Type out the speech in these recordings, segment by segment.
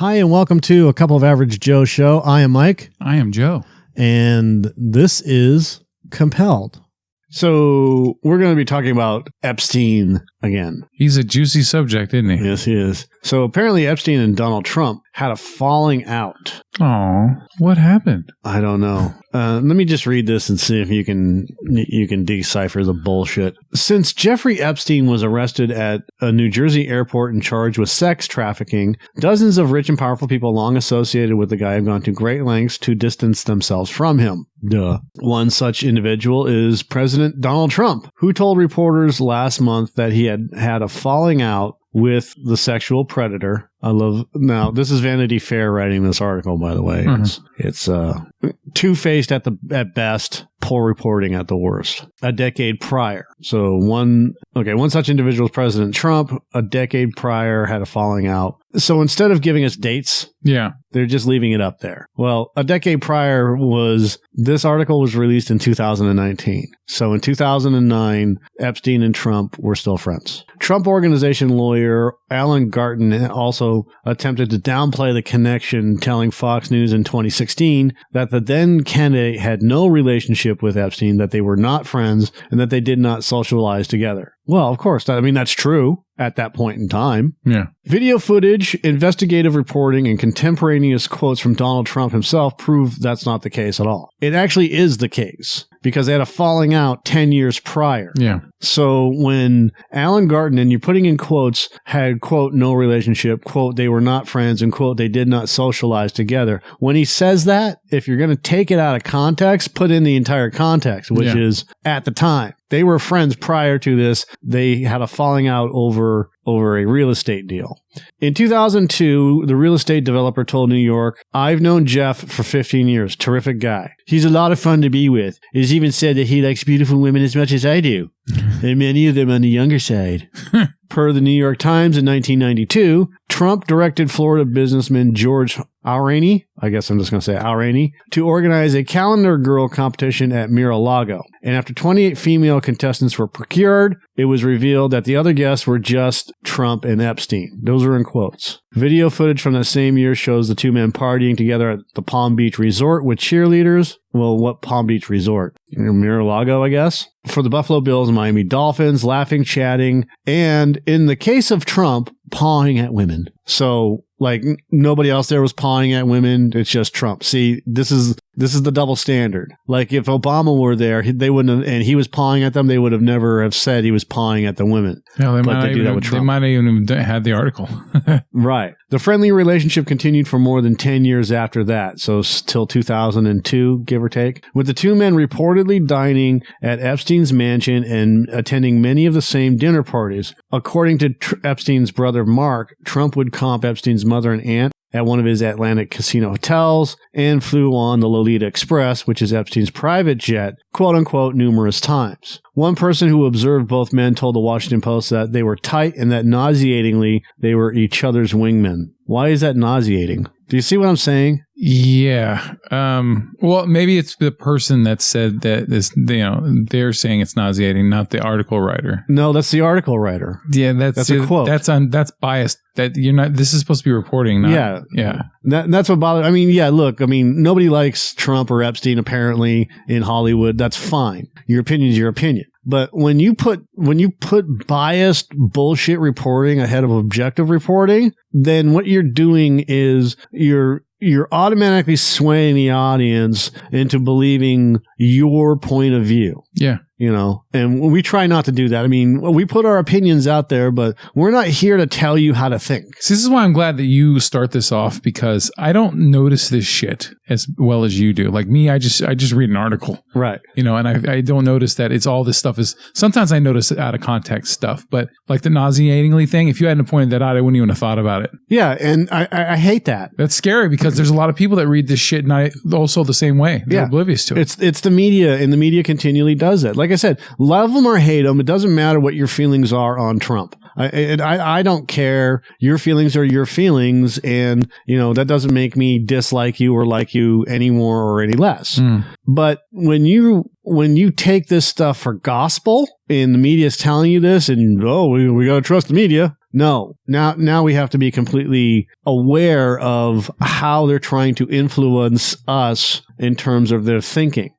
Hi, and welcome to A Couple of Average Joe show. I am Mike. I am Joe. And this is Compelled. So we're going to be talking about Epstein again. He's a juicy subject, isn't he? Yes, he is. So apparently Epstein and Donald Trump had a falling out. Oh, what happened? I don't know. Let me just read this and see if you can decipher the bullshit. Since Jeffrey Epstein was arrested at a New Jersey airport and charged with sex trafficking, dozens of rich and powerful people long associated with the guy have gone to great lengths to distance themselves from him. Duh. One such individual is President Donald Trump, who told reporters last month that he had a falling out with the sexual predator. Now, this is Vanity Fair writing this article, by the way. Mm-hmm. It's two-faced at best, poor reporting at the worst. A decade prior. So one such individual is President Trump. A decade prior had a falling out. So instead of giving us dates, they're just leaving it up there. Well, a decade prior this article was released in 2019. So in 2009, Epstein and Trump were still friends. Trump Organization lawyer Alan Garten also attempted to downplay the connection, telling Fox News in 2016 that the then candidate had no relationship with Epstein, that they were not friends, and that they did not socialize together. Well, of course, that's true at that point in time. Yeah. Video footage, investigative reporting, and contemporaneous quotes from Donald Trump himself prove that's not the case at all. It actually is the case, because they had a falling out 10 years prior. Yeah. So when Alan Garten, and you're putting in quotes, had, quote, no relationship, quote, they were not friends, and, quote, they did not socialize together. When he says that, if you're going to take it out of context, put in the entire context, which is at the time. They were friends prior to this. They had a falling out over a real estate deal. In 2002, the real estate developer told New York, "I've known Jeff for 15 years. Terrific guy. He's a lot of fun to be with. It's even said that he likes beautiful women as much as I do, and many of them on the younger side." Per the New York Times in 1992, Trump directed Florida businessman George Aurani, I guess I'm just going to say Aurani, to organize a calendar girl competition at Mar-a-Lago. And after 28 female contestants were procured, it was revealed that the other guests were just Trump and Epstein. Those are in quotes. Video footage from that same year shows the two men partying together at the Palm Beach Resort with cheerleaders. Well, what Palm Beach Resort? Mar-a-Lago, I guess. For the Buffalo Bills and Miami Dolphins, laughing, chatting, and in the case of Trump, pawing at women. So, nobody else there was pawing at women. It's just Trump. See, this is the double standard. Like, if Obama were there, they wouldn't have, and he was pawing at them, they would have never have said he was pawing at the women. Yeah, they might have even had the article. Right. The friendly relationship continued for more than 10 years after that, so till 2002, give or take, with the two men reportedly dining at Epstein's mansion and attending many of the same dinner parties. According to Epstein's brother Mark, Trump would comp Epstein's mother and aunt at one of his Atlantic casino hotels and flew on the Lolita Express, which is Epstein's private jet, quote-unquote, numerous times. One person who observed both men told the Washington Post that they were tight and that nauseatingly they were each other's wingmen. Why is that nauseating? Do you see what I'm saying? Yeah. Well, maybe it's the person that said that this, they're saying it's nauseating, not the article writer. No, that's the article writer. Yeah, that's a quote. That's biased. That you're not. This is supposed to be reporting. Not, yeah. That's what bothers. Nobody likes Trump or Epstein apparently in Hollywood. That's fine. Your opinion is your opinion. But when you put biased bullshit reporting ahead of objective reporting, then what you're doing is you're automatically swaying the audience into believing your point of view. Yeah. And we try not to do that. I mean, we put our opinions out there, but we're not here to tell you how to think. So this is why I'm glad that you start this off, because I don't notice this shit as well as you do. Like me, I just read an article. Right. And I don't notice that it's all this stuff is, sometimes I notice out of context stuff, but like the nauseatingly thing, if you hadn't pointed that out, I wouldn't even have thought about it. Yeah. And I hate that. That's scary because there's a lot of people that read this shit and I also the same way. They're oblivious to it. It's the media, and the media continually does it. Like I said, love them or hate them, it doesn't matter what your feelings are on Trump. I don't care. Your feelings are your feelings, and that doesn't make me dislike you or like you any more or any less. But when you take this stuff for gospel, and the media is telling you this, and we got to trust the media, No. Now we have to be completely aware of how they're trying to influence us in terms of their thinking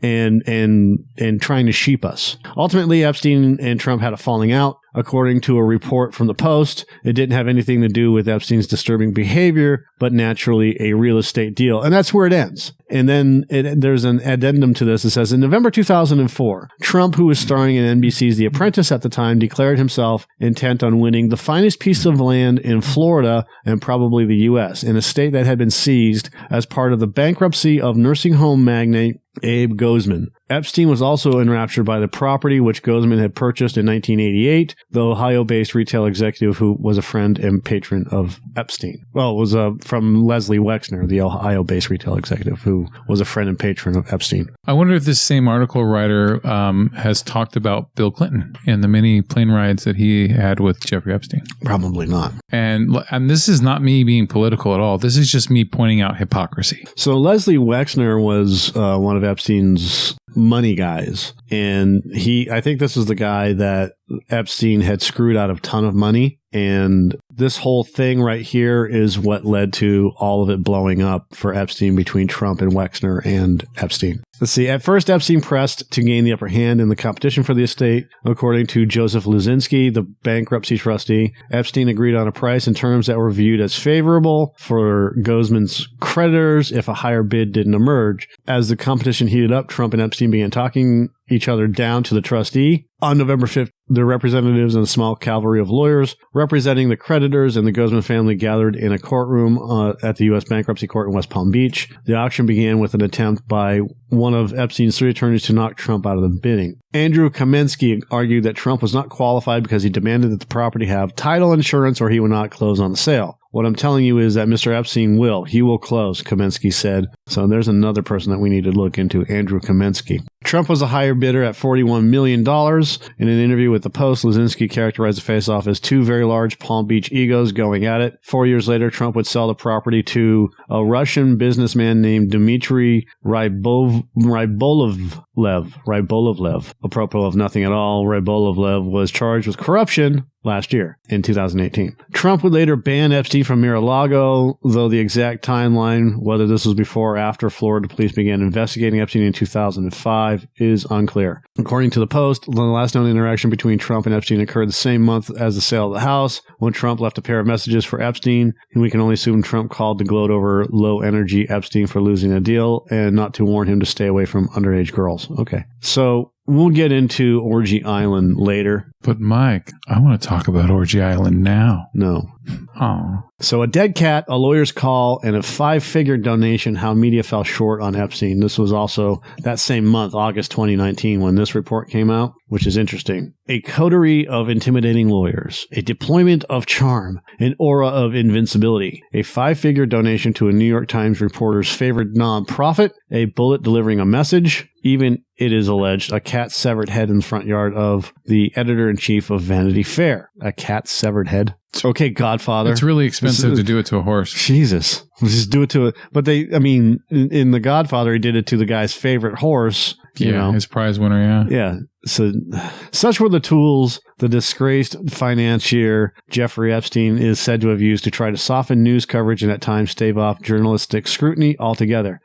and trying to sheep us. Ultimately, Epstein and Trump had a falling out. According to a report from the Post, it didn't have anything to do with Epstein's disturbing behavior, but naturally a real estate deal. And that's where it ends. And then there's an addendum to this. It says, in November 2004, Trump, who was starring in NBC's The Apprentice at the time, declared himself intent on winning the finest piece of land in Florida and probably the U.S., in a state that had been seized as part of the bankruptcy of nursing home magnate Abe Gozman. Epstein was also enraptured by the property which Gozman had purchased in 1988, the Ohio-based retail executive who was a friend and patron of Epstein. Well, it was from Leslie Wexner, the Ohio-based retail executive who was a friend and patron of Epstein. I wonder if this same article writer has talked about Bill Clinton and the many plane rides that he had with Jeffrey Epstein. Probably not. And this is not me being political at all. This is just me pointing out hypocrisy. So Leslie Wexner was one of Epstein's money guys. And I think this is the guy that Epstein had screwed out a ton of money. And this whole thing right here is what led to all of it blowing up for Epstein between Trump and Wexner and Epstein. Let's see. At first, Epstein pressed to gain the upper hand in the competition for the estate. According to Joseph Luzinski, the bankruptcy trustee, Epstein agreed on a price and terms that were viewed as favorable for Gozman's creditors if a higher bid didn't emerge. As the competition heated up, Trump and Epstein began talking each other down to the trustee. On November 5th, the representatives and a small cavalry of lawyers representing the creditors and the Gozman family gathered in a courtroom at the U.S. Bankruptcy Court in West Palm Beach. The auction began with an attempt by one of Epstein's three attorneys to knock Trump out of the bidding. Andrew Kamensky argued that Trump was not qualified because he demanded that the property have title insurance or he would not close on the sale. What I'm telling you is that Mr. Epstein will. He will close, Kamensky said. So there's another person that we need to look into, Andrew Kamensky. Trump was a higher bidder at $41 million. In an interview with the Post, Luzinski characterized the face-off as two very large Palm Beach egos going at it. 4 years later, Trump would sell the property to a Russian businessman named Dmitry Rybolovlev. Apropos of nothing at all, Rybolovlev was charged with corruption last year in 2018. Trump would later ban Epstein from Mar-a-Lago, though the exact timeline, whether this was before or after Florida police began investigating Epstein in 2005, is unclear. According to the Post, the last known interaction between Trump and Epstein occurred the same month as the sale of the house, when Trump left a pair of messages for Epstein, and we can only assume Trump called to gloat over low-energy Epstein for losing a deal and not to warn him to stay away from underage girls. Okay. So we'll get into Orgy Island later. But Mike, I want to talk about Orgy Island now. No. Oh. So a dead cat, a lawyer's call, and a 5-figure donation, how media fell short on Epstein. This was also that same month, August 2019, when this report came out, which is interesting. A coterie of intimidating lawyers, a deployment of charm, an aura of invincibility, a 5-figure donation to a New York Times reporter's favorite nonprofit, a bullet delivering a message, even, it is alleged, a cat's severed head in the front yard of the editor-in-chief of Vanity Fair. A cat's severed head? Okay, Godfather. It's really expensive to do it to a horse. Jesus. Just do it to it. But in The Godfather, he did it to the guy's favorite horse. You know. His prize winner, yeah. Yeah. So, such were the tools the disgraced financier Jeffrey Epstein is said to have used to try to soften news coverage and at times stave off journalistic scrutiny altogether.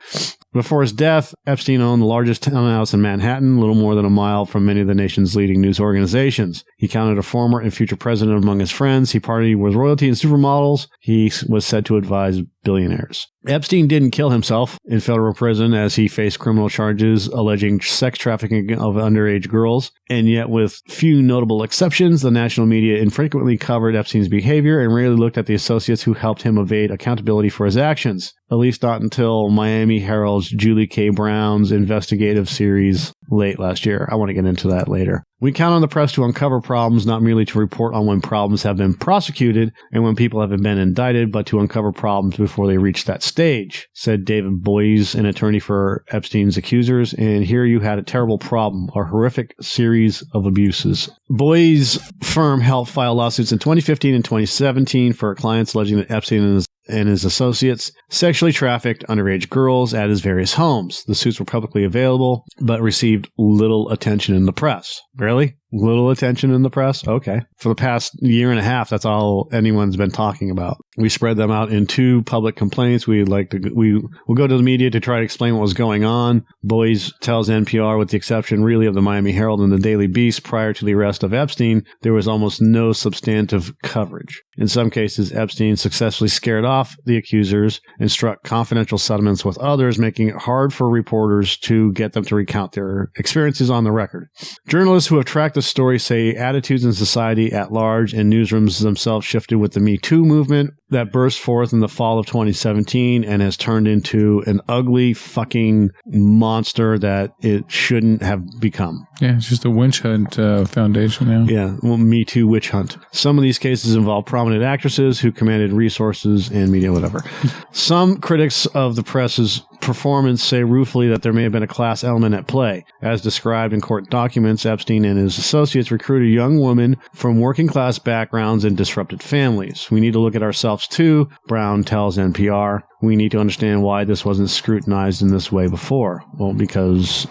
Before his death, Epstein owned the largest townhouse in Manhattan, little more than a mile from many of the nation's leading news organizations. He counted a former and future president among his friends. He partied with royalty and supermodels. He was said to advise billionaires. Epstein didn't kill himself in federal prison as he faced criminal charges alleging sex trafficking of underage girls. And yet, with few notable exceptions, the national media infrequently covered Epstein's behavior and rarely looked at the associates who helped him evade accountability for his actions. At least not until Miami Herald's Julie K. Brown's investigative series late last year. I want to get into that later. We count on the press to uncover problems, not merely to report on when problems have been prosecuted and when people have been indicted, but to uncover problems before they reach that stage, said David Boies, an attorney for Epstein's accusers. And here you had a terrible problem, a horrific series of abuses. Boies' firm helped file lawsuits in 2015 and 2017 for clients alleging that Epstein and his associates sexually trafficked underage girls at his various homes. The suits were publicly available, but received little attention in the press. Really? Little attention in the press. Okay. For the past year and a half, that's all anyone's been talking about. We spread them out in 2 public complaints. We'll go to the media to try to explain what was going on. Boys tells NPR, with the exception really of the Miami Herald and the Daily Beast, prior to the arrest of Epstein, there was almost no substantive coverage. In some cases, Epstein successfully scared off the accusers and struck confidential settlements with others, making it hard for reporters to get them to recount their experiences on the record. Journalists who have tracked the story say attitudes in society at large and newsrooms themselves shifted with the Me Too movement that burst forth in the fall of 2017 and has turned into an ugly fucking monster that it shouldn't have become. Yeah, it's just a witch hunt foundation now. Yeah, well, Me Too witch hunt. Some of these cases involve prominent actresses who commanded resources and media, whatever. Some critics of the press's performance say ruefully that there may have been a class element at play. As described in court documents, Epstein and his associates recruited young women from working class backgrounds and disrupted families. We need to look at ourselves too, Brown tells NPR. We need to understand why this wasn't scrutinized in this way before. Well, because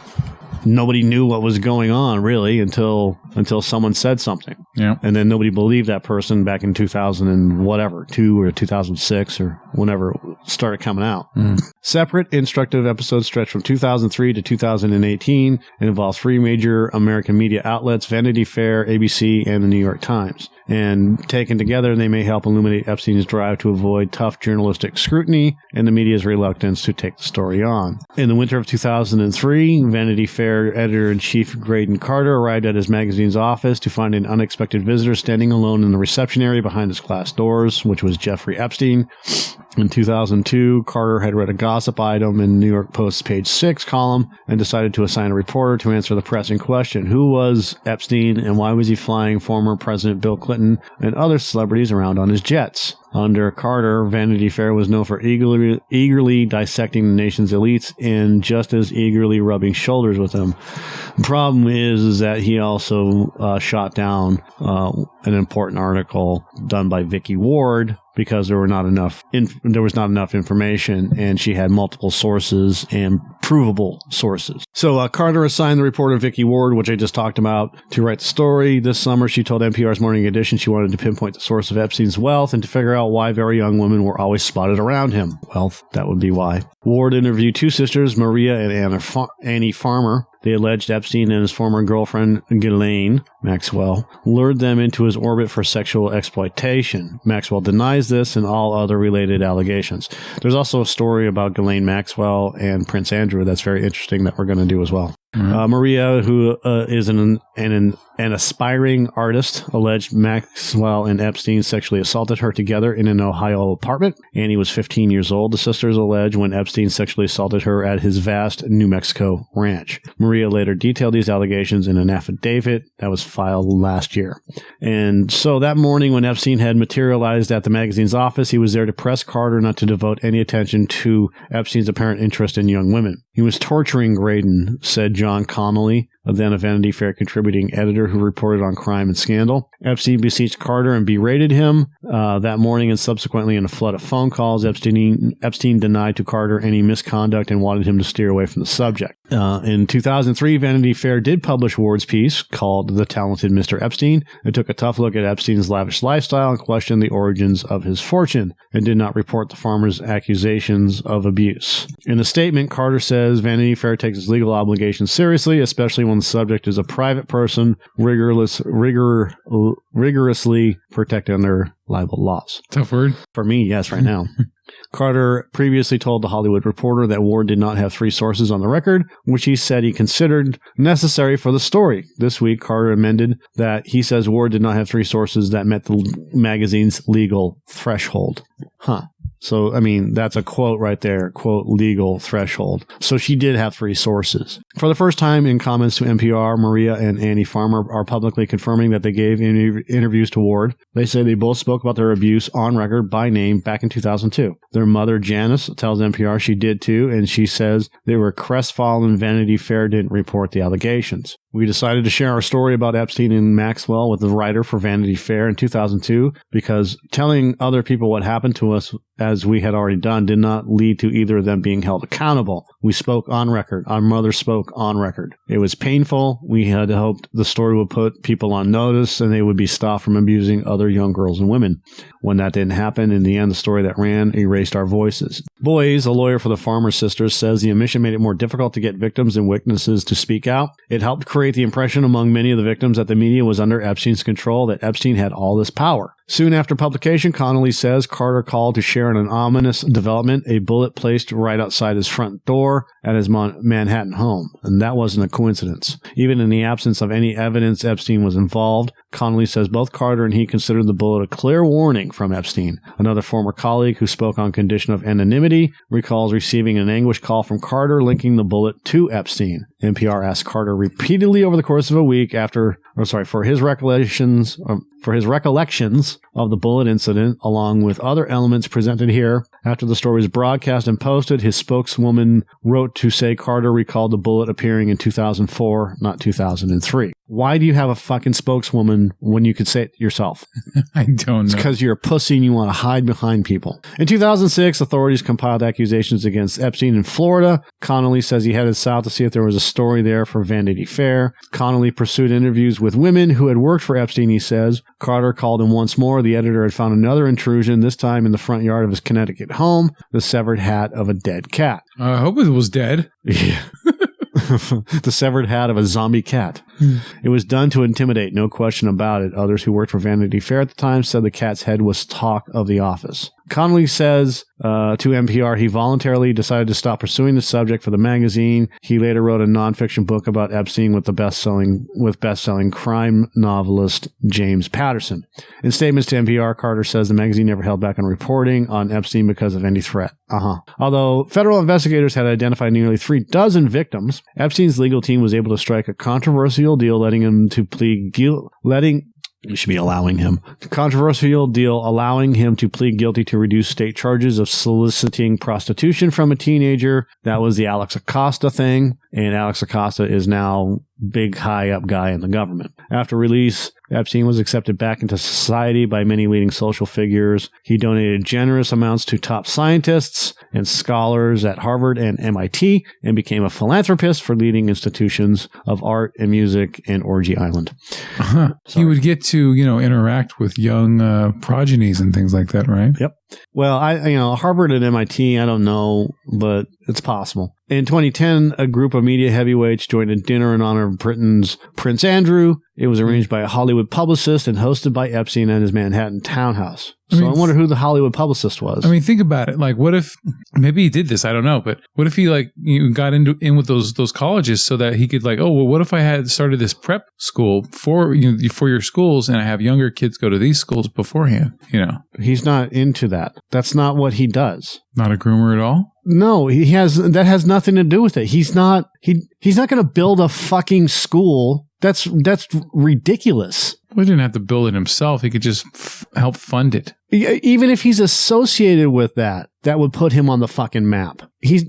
nobody knew what was going on, really, until someone said something. Yeah. And then nobody believed that person back in 2000 and whatever, 2 or 2006 or whenever it started coming out. Separate instructive episodes stretch from 2003 to 2018 and involve 3 major American media outlets, Vanity Fair, ABC, and the New York Times. And taken together, they may help illuminate Epstein's drive to avoid tough journalistic scrutiny and the media's reluctance to take the story on. In the winter of 2003, Vanity Fair editor-in-chief Graydon Carter arrived at his magazine's office to find an unexpected visitor standing alone in the reception area behind his glass doors, which was Jeffrey Epstein. In 2002, Carter had read a gossip item in New York Post's page 6 column and decided to assign a reporter to answer the pressing question: who was Epstein and why was he flying former President Bill Clinton and other celebrities around on his jets? Under Carter, Vanity Fair was known for eagerly dissecting the nation's elites and just as eagerly rubbing shoulders with them. The problem is that he also shot down an important article done by Vicky Ward because there was not enough information, and she had multiple sources and provable sources. So Carter assigned the reporter Vicky Ward, which I just talked about, to write the story. This summer, she told NPR's Morning Edition she wanted to pinpoint the source of Epstein's wealth and to figure out why very young women were always spotted around him. Wealth, that would be why. Ward interviewed 2 sisters, Maria and Annie Farmer. They alleged Epstein and his former girlfriend, Ghislaine Maxwell, lured them into his orbit for sexual exploitation. Maxwell denies this and all other related allegations. There's also a story about Ghislaine Maxwell and Prince Andrew that's very interesting that we're going to do as well. Maria, who is an aspiring artist, alleged Maxwell and Epstein sexually assaulted her together in an Ohio apartment. Annie was 15 years old, the sisters allege, when Epstein sexually assaulted her at his vast New Mexico ranch. Maria later detailed these allegations in an affidavit that was filed last year. And so that morning when Epstein had materialized at the magazine's office, he was there to press Carter not to devote any attention to Epstein's apparent interest in young women. He was torturing Graydon, said John Connolly, then a Vanity Fair contributing editor who reported on crime and scandal. Epstein beseeched Carter and berated him that morning, and subsequently in a flood of phone calls, Epstein denied to Carter any misconduct and wanted him to steer away from the subject. In 2003, Vanity Fair did publish Ward's piece called The Talented Mr. Epstein. It took a tough look at Epstein's lavish lifestyle and questioned the origins of his fortune, and did not report the farmer's accusations of abuse. In a statement, Carter says Vanity Fair takes its legal obligations seriously, especially when the subject is a private person rigorously protected under libel laws. Tough word. For me, yes, right now. Carter previously told The Hollywood Reporter that Ward did not have 3 sources on the record, which he said he considered necessary for the story. This week, Carter amended that he says Ward did not have 3 sources that met the magazine's legal threshold. So, I mean, that's a quote right there, quote, legal threshold. So she did have 3 sources. For the first time in comments to NPR, Maria and Annie Farmer are publicly confirming that they gave interviews to Ward. They say they both spoke about their abuse on record by name back in 2002. Their mother, Janice, tells NPR she did too, and she says they were crestfallen Vanity Fair didn't report the allegations. We decided to share our story about Epstein and Maxwell with the writer for Vanity Fair in 2002 because telling other people what happened to us, as we had already done, did not lead to either of them being held accountable. We spoke on record. Our mother spoke on record. It was painful. We had hoped the story would put people on notice and they would be stopped from abusing other young girls and women. When that didn't happen, in the end, the story that ran erased our voices. Boyes, a lawyer for the Farmer sisters, says the omission made it more difficult to get victims and witnesses to speak out. It helped create the impression among many of the victims that the media was under Epstein's control, that Epstein had all this power. Soon after publication, Connolly says Carter called to share an ominous development, a bullet placed right outside his front door at his Manhattan home. And that wasn't a coincidence. Even in the absence of any evidence Epstein was involved, Connolly says both Carter and he considered the bullet a clear warning from Epstein. Another former colleague who spoke on condition of anonymity recalls receiving an anguished call from Carter linking the bullet to Epstein. NPR asked Carter repeatedly over the course of a week for his recollections of the bullet incident, along with other elements presented here. After the story was broadcast and posted, his spokeswoman wrote to say Carter recalled the bullet appearing in 2004, not 2003. Why do you have a fucking spokeswoman when you could say it yourself? I don't know. It's because you're a pussy and you want to hide behind people. In 2006, authorities compiled accusations against Epstein in Florida. Connolly says he headed south to see if there was a story there for Vanity Fair. Connolly pursued interviews with women who had worked for Epstein, he says. Carter called him once more. The editor had found another intrusion, this time in the front yard of his Connecticut home, the severed hat of a dead cat. I hope it was dead. Yeah. The severed hat of a zombie cat. It was done to intimidate, no question about it. Others who worked for Vanity Fair at the time said the cat's head was talk of the office. Connolly says to NPR he voluntarily decided to stop pursuing the subject for the magazine. He later wrote a nonfiction book about Epstein with best-selling crime novelist James Patterson. In statements to NPR, Carter says the magazine never held back on reporting on Epstein because of any threat. Although federal investigators had identified nearly 36 victims, Epstein's legal team was able to strike a controversial deal allowing him to plead guilty to reduce state charges of soliciting prostitution from a teenager. That was the Alex Acosta thing, and Alex Acosta is now big high up guy in the government. After release, Epstein was accepted back into society by many leading social figures. He donated generous amounts to top scientists and scholars at Harvard and MIT and became a philanthropist for leading institutions of art and music in Orgy Island. He would get to, interact with young progenies and things like that, right? Yep. Well, Harvard and MIT, I don't know, but it's possible. In 2010, a group of media heavyweights joined a dinner in honor of Britain's Prince Andrew. It was arranged by a Hollywood publicist and hosted by Epstein at his Manhattan townhouse. I wonder who the Hollywood publicist was. Think about it. Like, what if maybe he did this? I don't know, but what if he got in with those colleges so that he could what if I had started this prep school for your schools and I have younger kids go to these schools beforehand? He's not into that. That's not what he does. Not a groomer at all. No, that has nothing to do with it. He's not going to build a fucking school. That's ridiculous. Well, he didn't have to build it himself. He could just help fund it. Even if he's associated with that would put him on the fucking map.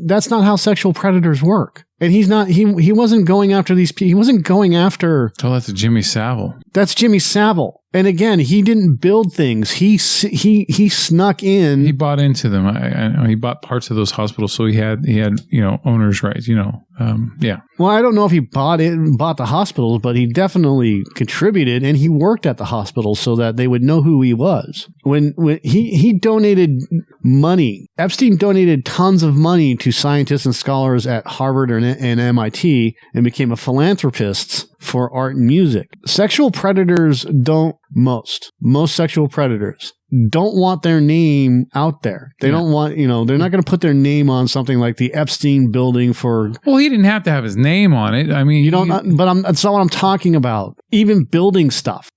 That's not how sexual predators work. And he wasn't going after these people. He wasn't going after. Tell that to Jimmy Savile. That's Jimmy Savile. And again, he didn't build things. He snuck in. He bought into them. I know he bought parts of those hospitals, so he had owners' rights. Yeah. Well, I don't know if he bought the hospitals, but he definitely contributed, and he worked at the hospitals so that they would know who he was. When he donated money, Epstein donated tons of money to scientists and scholars at Harvard and MIT, and became a philanthropist for art and music. Sexual predators most sexual predators don't want their name out there. They don't want, they're not going to put their name on something like the Epstein building for. Well, he didn't have to have his name on it. That's not what I'm talking about. Even building stuff.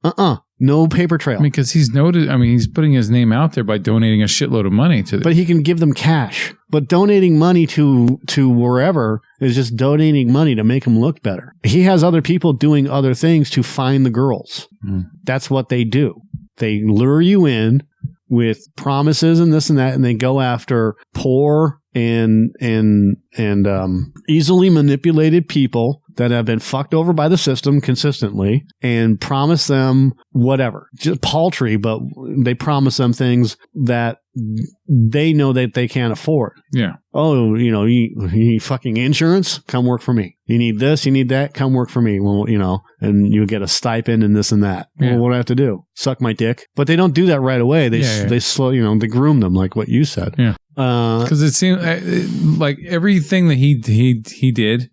No paper trail. Because he's noted, he's putting his name out there by donating a shitload of money to them. But he can give them cash. But donating money to wherever is just donating money to make him look better. He has other people doing other things to find the girls. That's what they do. They lure you in with promises and this and that, and they go after poor and easily manipulated people that have been fucked over by the system consistently and promise them whatever, just paltry, but they promise them things that they know that they can't afford. Yeah. Oh, you need fucking insurance? Come work for me. You need this, you need that? Come work for me. Well, and you get a stipend and this and that. Yeah. Well, what do I have to do? Suck my dick? But they don't do that right away. They slow, they groom them like what you said. Yeah. Because it seemed like everything that he did,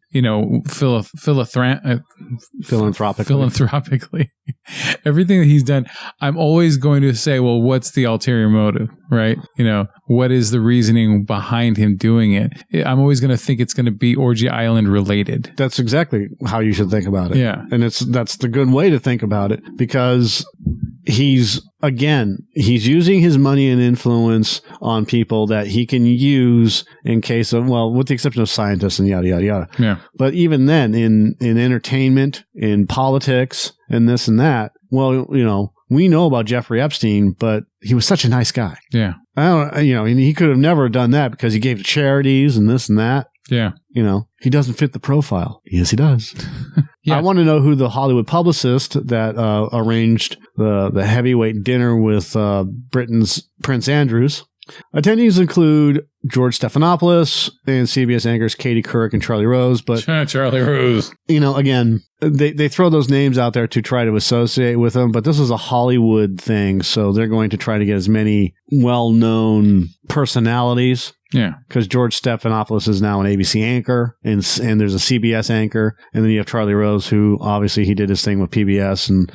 philanthropically, everything that he's done, I'm always going to say, well, what's the ulterior motive, right? What is the reasoning behind him doing it? I'm always going to think it's going to be Orgy Island related. That's exactly how you should think about it. Yeah. And that's the good way to think about it, because he's using his money and influence on people that he can use in case of, well, with the exception of scientists and yada, yada, yada. Yeah. But even then, in entertainment, in politics, and this and that, well, we know about Jeffrey Epstein, but he was such a nice guy. Yeah. And he could have never done that because he gave to charities and this and that. Yeah. He doesn't fit the profile. Yes, he does. Yeah. I want to know who the Hollywood publicist that arranged the heavyweight dinner with Britain's Prince Andrews. Attendees include George Stephanopoulos and CBS anchors Katie Couric and Charlie Rose. But Charlie Rose, again, they throw those names out there to try to associate with them. But this is a Hollywood thing, so they're going to try to get as many well-known personalities. Yeah, because George Stephanopoulos is now an ABC anchor, and there's a CBS anchor, and then you have Charlie Rose, who obviously he did his thing with PBS and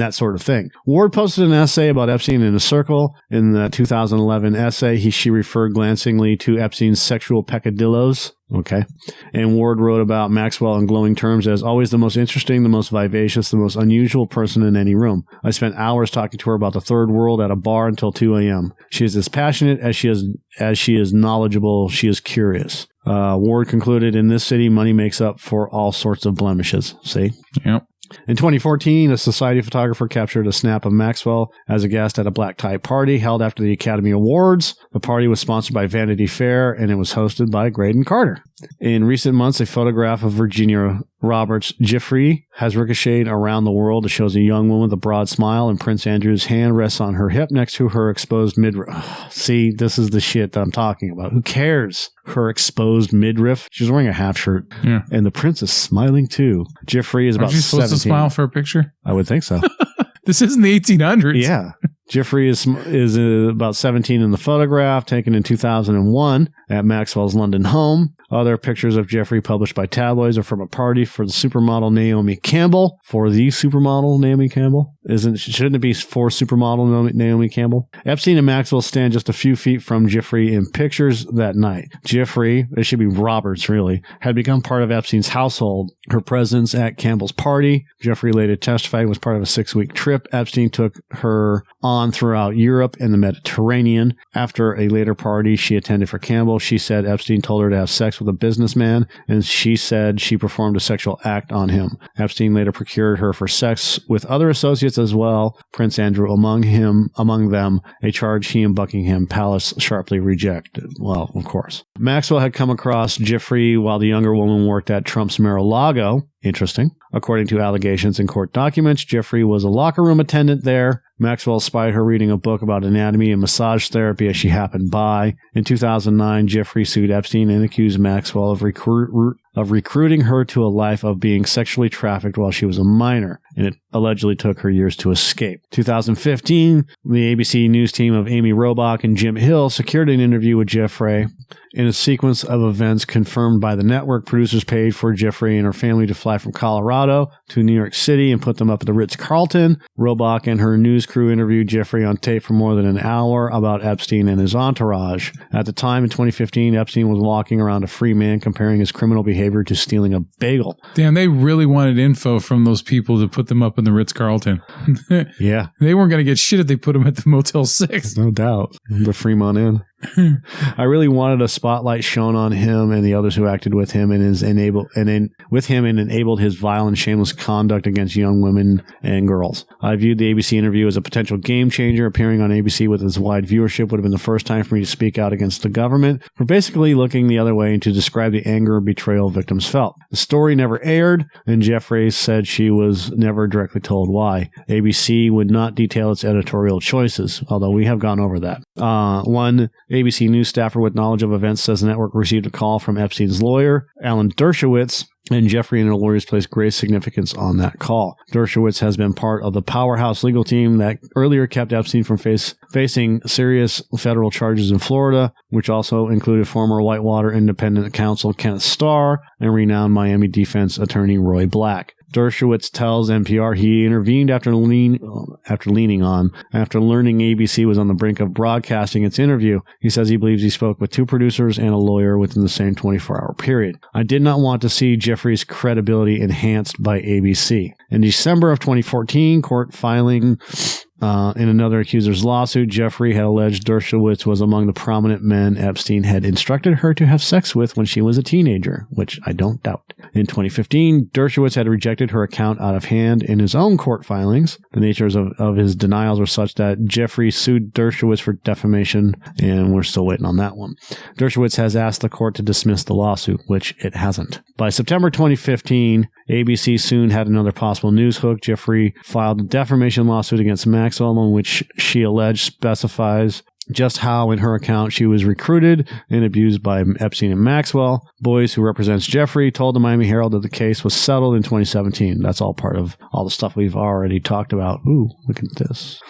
that sort of thing. Ward posted an essay about Epstein in a circle. In the 2011 essay, she referred glancingly to Epstein's sexual peccadillos. Okay. And Ward wrote about Maxwell in glowing terms as always the most interesting, the most vivacious, the most unusual person in any room. I spent hours talking to her about the third world at a bar until 2 a.m. She is as passionate as she is knowledgeable. She is curious. Ward concluded, in this city, money makes up for all sorts of blemishes. See? Yep. In 2014, a Society photographer captured a snap of Maxwell as a guest at a black tie party held after the Academy Awards. The party was sponsored by Vanity Fair, and it was hosted by Graydon Carter. In recent months, a photograph of Virginia Roberts Giuffre has ricocheted around the world. It shows a young woman with a broad smile, and Prince Andrew's hand rests on her hip next to her exposed midriff. See, this is the shit that I'm talking about. Who cares? Her exposed midriff. She's wearing a half shirt. Yeah. And the prince is smiling too. Giuffre is about 17. Aren't you supposed to smile for a picture? I would think so. This isn't the 1800s. Yeah. Giuffre is about 17 in the photograph, taken in 2001 at Maxwell's London home. Other pictures of Giuffre published by tabloids are from a party for the supermodel Naomi Campbell. For the supermodel Naomi Campbell? Shouldn't it be for supermodel Naomi Campbell? Epstein and Maxwell stand just a few feet from Giuffre in pictures that night. Giuffre, it should be Roberts really, had become part of Epstein's household. Her presence at Campbell's party, Giuffre later testified, was part of a 6-week trip Epstein took her on throughout Europe and the Mediterranean. After a later party she attended for Campbell, she said Epstein told her to have sex with a businessman, and she said she performed a sexual act on him. Epstein later procured her for sex with other associates as well, Prince Andrew among them, a charge he and Buckingham Palace sharply rejected. Well, of course. Maxwell had come across Giuffre while the younger woman worked at Trump's Mar-a-Lago. Interesting. According to allegations in court documents, Giuffre was a locker room attendant there. Maxwell spied her reading a book about anatomy and massage therapy as she happened by. In 2009, Giuffre sued Epstein and accused Maxwell of recruiting her to a life of being sexually trafficked while she was a minor, and it allegedly took her years to escape. 2015, the ABC News team of Amy Robach and Jim Hill secured an interview with Giuffre. In a sequence of events confirmed by the network, producers paid for Giuffre and her family to fly from Colorado to New York City and put them up at the Ritz-Carlton. Robach and her news crew interviewed Giuffre on tape for more than an hour about Epstein and his entourage. At the time, in 2015, Epstein was walking around a free man, comparing his criminal behavior to stealing a bagel. Damn, they really wanted info from those people to put them up in the Ritz-Carlton. Yeah. They weren't going to get shit if they put them at the Motel 6. No doubt. The Fremont Inn. I really wanted a spotlight shown on him and the others who acted with him and enabled his violent, shameless conduct against young women and girls. I viewed the ABC interview as a potential game changer. Appearing on ABC with its wide viewership would have been the first time for me to speak out against the government for basically looking the other way and to describe the anger and betrayal victims felt. The story never aired, and Jeffrey said she was never directly told why. ABC would not detail its editorial choices, although we have gone over that. One ABC News staffer with knowledge of events says the network received a call from Epstein's lawyer, Alan Dershowitz, and Jeffrey and her lawyers placed great significance on that call. Dershowitz has been part of the powerhouse legal team that earlier kept Epstein from facing serious federal charges in Florida, which also included former Whitewater independent counsel Kenneth Starr and renowned Miami defense attorney Roy Black. Dershowitz tells NPR he intervened after learning ABC was on the brink of broadcasting its interview. He says he believes he spoke with two producers and a lawyer within the same 24-hour period. I did not want to see Jeffrey's credibility enhanced by ABC. In December of 2014, court filing in another accuser's lawsuit, Jeffrey had alleged Dershowitz was among the prominent men Epstein had instructed her to have sex with when she was a teenager, which I don't doubt. In 2015, Dershowitz had rejected her account out of hand in his own court filings. The natures of his denials were such that Jeffrey sued Dershowitz for defamation, and we're still waiting on that one. Dershowitz has asked the court to dismiss the lawsuit, which it hasn't. By September 2015, ABC soon had another possible news hook. Jeffrey filed a defamation lawsuit against Maxwell, in which she alleged specifies just how in her account she was recruited and abused by Epstein and Maxwell. Boyce, who represents Jeffrey, told the Miami Herald that the case was settled in 2017. That's all part of all the stuff we've already talked about. Ooh, look at this.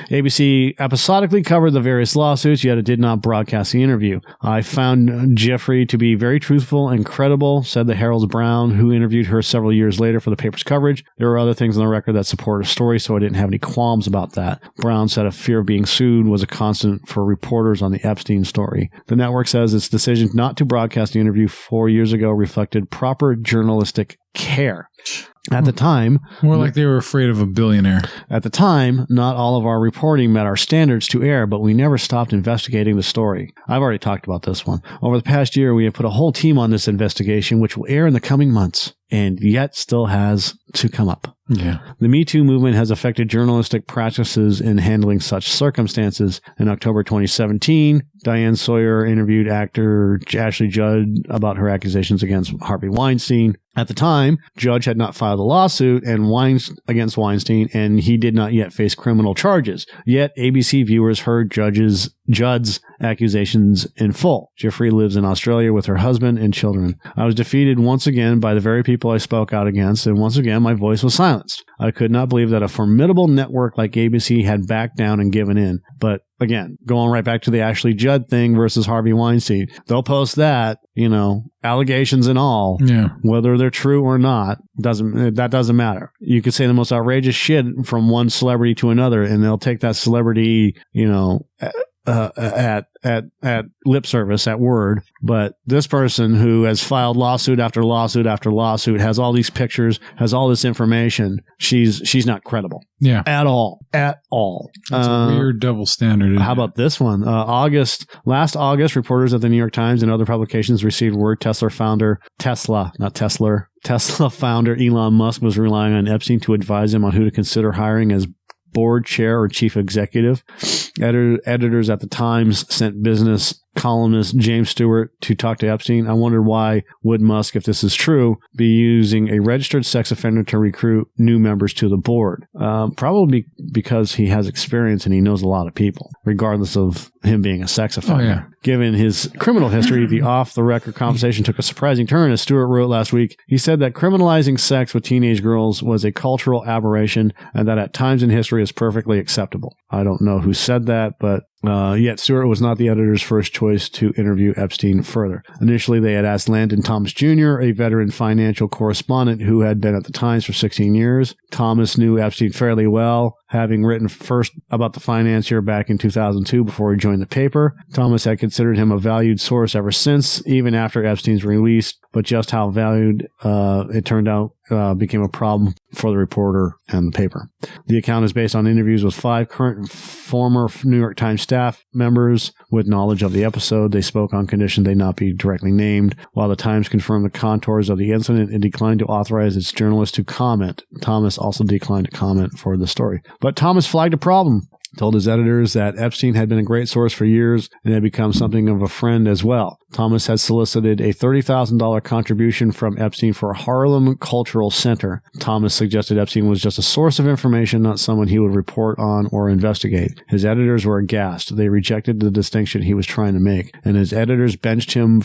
ABC episodically covered the various lawsuits, yet it did not broadcast the interview. I found Jeffrey to be very truthful and credible, said the Herald's Brown, who interviewed her several years later for the paper's coverage. There were other things on the record that support her story, so I didn't have any qualms about that. Brown said a fear of being sued was a constant for reporters on the Epstein story. The network says its decision not to broadcast the interview 4 years ago reflected proper journalistic care. At the time... More like they were afraid of a billionaire. At the time, not all of our reporting met our standards to air, but we never stopped investigating the story. I've already talked about this one. Over the past year, we have put a whole team on this investigation, which will air in the coming months, and yet still has to come up. Yeah. The Me Too movement has affected journalistic practices in handling such circumstances. In October 2017, Diane Sawyer interviewed actor Ashley Judd about her accusations against Harvey Weinstein. At the time, Judge had not filed a lawsuit against Weinstein, and he did not yet face criminal charges. Yet, ABC viewers heard Judd's accusations in full. Jeffrey lives in Australia with her husband and children. I was defeated once again by the very people I spoke out against, and once again my voice was silenced. I could not believe that a formidable network like ABC had backed down and given in. But again, going right back to the Ashley Judd thing versus Harvey Weinstein, they'll post that, allegations and all, whether they're true or not, that doesn't matter. You could say the most outrageous shit from one celebrity to another, and they'll take that celebrity, at lip service, at word. But this person who has filed lawsuit after lawsuit after lawsuit, has all these pictures, has all this information, she's not credible. Yeah. At all. That's a weird double standard. How about this one? Last August, reporters at the New York Times and other publications received word Tesla founder Elon Musk was relying on Epstein to advise him on who to consider hiring as board chair or chief executive. Editors at the Times sent business columnist James Stewart to talk to Epstein. I wondered why would Musk, if this is true, be using a registered sex offender to recruit new members to the board? Probably because he has experience and he knows a lot of people, regardless of him being a sex offender. Oh, yeah. Given his criminal history, the off-the-record conversation took a surprising turn. As Stewart wrote last week, he said that criminalizing sex with teenage girls was a cultural aberration and that at times in history is perfectly acceptable. I don't know who said that, but yet Stewart was not the editor's first choice to interview Epstein further. Initially, they had asked Landon Thomas Jr., a veteran financial correspondent who had been at the Times for 16 years. Thomas knew Epstein fairly well, having written first about the financier back in 2002 before he joined the paper. Thomas had considered him a valued source ever since, even after Epstein's release, but just how valued it turned out became a problem for the reporter and the paper. The account is based on interviews with 5 current and former New York Times staff members with knowledge of the episode. They spoke on condition they not be directly named. While the Times confirmed the contours of the incident, it declined to authorize its journalists to comment. Thomas also declined to comment for the story. But Thomas flagged a problem. Told his editors that Epstein had been a great source for years and had become something of a friend as well. Thomas had solicited a $30,000 contribution from Epstein for a Harlem Cultural Center. Thomas suggested Epstein was just a source of information, not someone he would report on or investigate. His editors were aghast. They rejected the distinction he was trying to make, and his editors benched him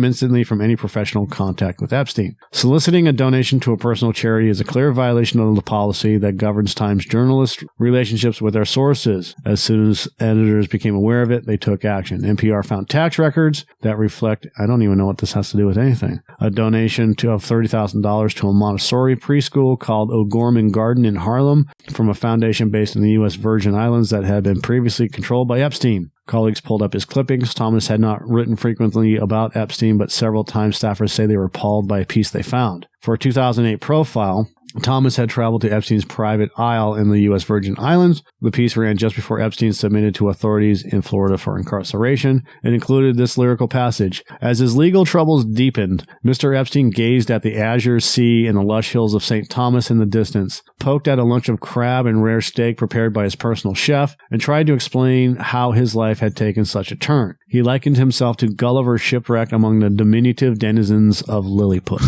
instantly from any professional contact with Epstein. Soliciting a donation to a personal charity is a clear violation of the policy that governs Times journalist relationships with their sources. As soon as editors became aware of it, they took action. NPR found tax records that reflect, I don't even know what this has to do with anything, a donation of $30,000 to a Montessori preschool called O'Gorman Garden in Harlem from a foundation based in the U.S. Virgin Islands that had been previously controlled by Epstein. Colleagues pulled up his clippings. Thomas had not written frequently about Epstein, but several times staffers say they were appalled by a piece they found. For a 2008 profile, Thomas had traveled to Epstein's private isle in the U.S. Virgin Islands. The piece ran just before Epstein submitted to authorities in Florida for incarceration. It included this lyrical passage. As his legal troubles deepened, Mr. Epstein gazed at the azure sea and the lush hills of St. Thomas in the distance, poked at a lunch of crab and rare steak prepared by his personal chef, and tried to explain how his life had taken such a turn. He likened himself to Gulliver shipwrecked among the diminutive denizens of Lilliput.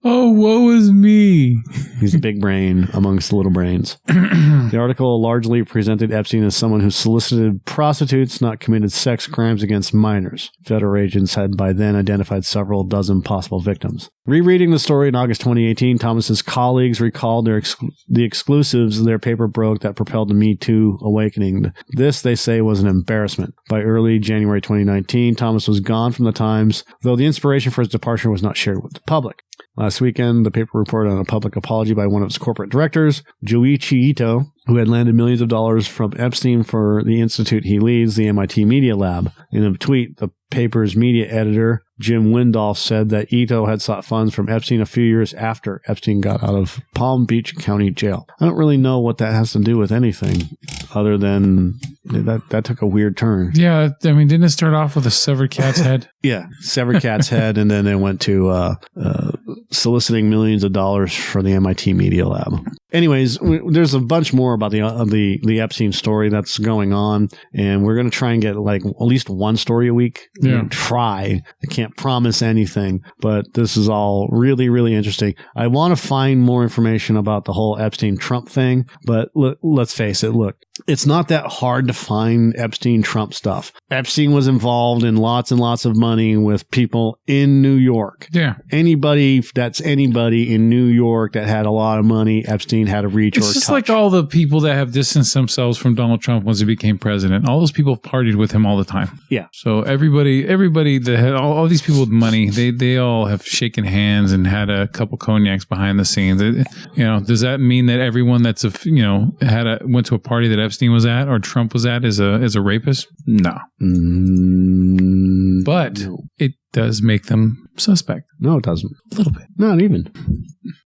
Oh, woe is me. He's a big brain amongst little brains. The article largely presented Epstein as someone who solicited prostitutes, not committed sex crimes against minors. Federal agents had by then identified several dozen possible victims. Rereading the story in August 2018, Thomas's colleagues recalled the exclusives their paper broke that propelled the Me Too awakening. This, they say, was an embarrassment. By early January 2019, Thomas was gone from the Times, though the inspiration for his departure was not shared with the public. Last weekend, the paper reported on a public apology by one of its corporate directors, Joichi Ito, who had landed millions of dollars from Epstein for the institute he leads, the MIT Media Lab. In a tweet, the paper's media editor, Jim Windolf, said that Ito had sought funds from Epstein a few years after Epstein got out of Palm Beach County Jail. I don't really know what that has to do with anything other than that took a weird turn. Yeah, I mean, didn't it start off with a severed cat's head? Yeah, severed cat's head, and then they went to soliciting millions of dollars for the MIT Media Lab. Anyways, there's a bunch more about the Epstein story that's going on, and we're going to try and get like at least one story a week. Yeah. Try. I can't promise anything, but this is all really, really interesting. I want to find more information about the whole Epstein-Trump thing, but let's face it, look, it's not that hard to find Epstein-Trump stuff. Epstein was involved in lots and lots of money with people in New York. Yeah. Anybody in New York that had a lot of money, Epstein had to reach or touch. It's just like all the people that have distanced themselves from Donald Trump once he became president. All those people partied with him all the time. Yeah. So everybody that had all these people with money, they all have shaken hands and had a couple cognacs behind the scenes. Does that mean that everyone that's went to a party that Epstein was at or Trump was at is a rapist? No. But it does make them suspect. No, it doesn't. A little bit. Not even.